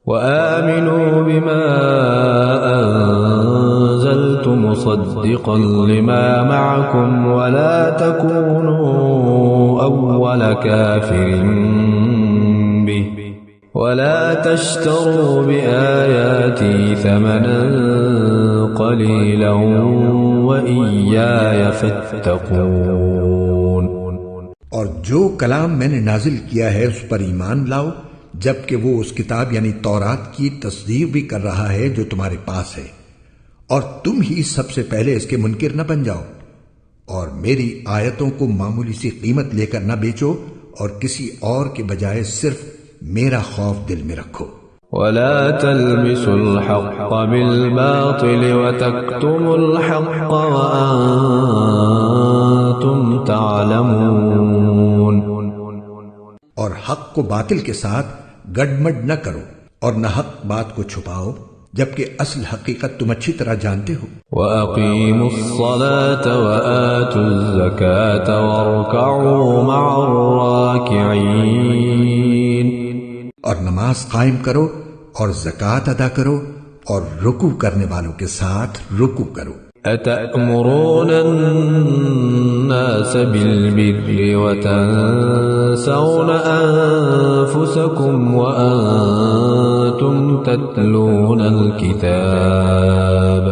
وآمنوا بما أنزلت مصدقا لما معكم ولا تكونوا أول كافر به ولا تشتروا بآياتي ثمنا قليلا وإياي فاتقون۔ اور جو کلام میں نے نازل کیا ہے اس پر ایمان لاؤ، جبکہ وہ اس کتاب یعنی تورات کی تصدیق بھی کر رہا ہے جو تمہارے پاس ہے، اور تم ہی سب سے پہلے اس کے منکر نہ بن جاؤ، اور میری آیتوں کو معمولی سی قیمت لے کر نہ بیچو، اور کسی اور کے بجائے صرف میرا خوف دل میں رکھو۔ ولا تلبسوا الحق بالباطل وتكتموا الحق وأنتم تعلمون۔ اور حق کو باطل کے ساتھ گڈمڈ نہ کرو، اور نہ حق بات کو چھپاؤ، جبکہ اصل حقیقت تم اچھی طرح جانتے ہو۔ وَأَقِيمُوا الصَّلَاةَ وَآتُوا الزَّكَاةَ وَارْكَعُوا مَعَ الرَّاكِعِينَ۔ اور نماز قائم کرو اور زکوٰۃ ادا کرو اور رکوع کرنے والوں کے ساتھ رکوع کرو۔ أَتَأْمُرُونَ النَّاسَ بِالْبِرِّ وَتَنْسَوْنَ أَنفُسَكُمْ وَأَنْتُمْ تَتْلُونَ الْكِتَابَ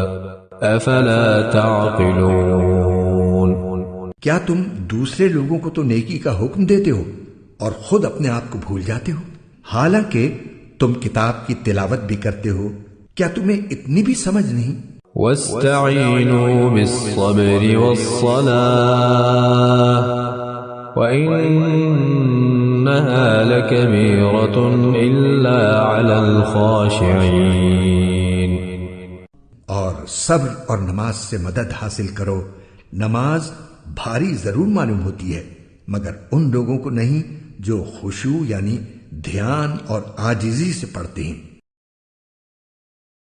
أَفَلَا تَعْقِلُونَ۔ کیا تم دوسرے لوگوں کو تو نیکی کا حکم دیتے ہو اور خود اپنے آپ کو بھول جاتے ہو، حالانکہ تم کتاب کی تلاوت بھی کرتے ہو؟ کیا تمہیں اتنی بھی سمجھ نہیں؟ وَاسْتَعِينُوا بِالصَّبْرِ وَالصَّلَاةِ وَإِنَّهَا لَكَبِيرَةٌ إِلَّا عَلَى الْخَاشِعِينَ۔ اور صبر اور نماز سے مدد حاصل کرو۔ نماز بھاری ضرور معلوم ہوتی ہے، مگر ان لوگوں کو نہیں جو خشوع یعنی دھیان اور عاجزی سے پڑھتے ہیں۔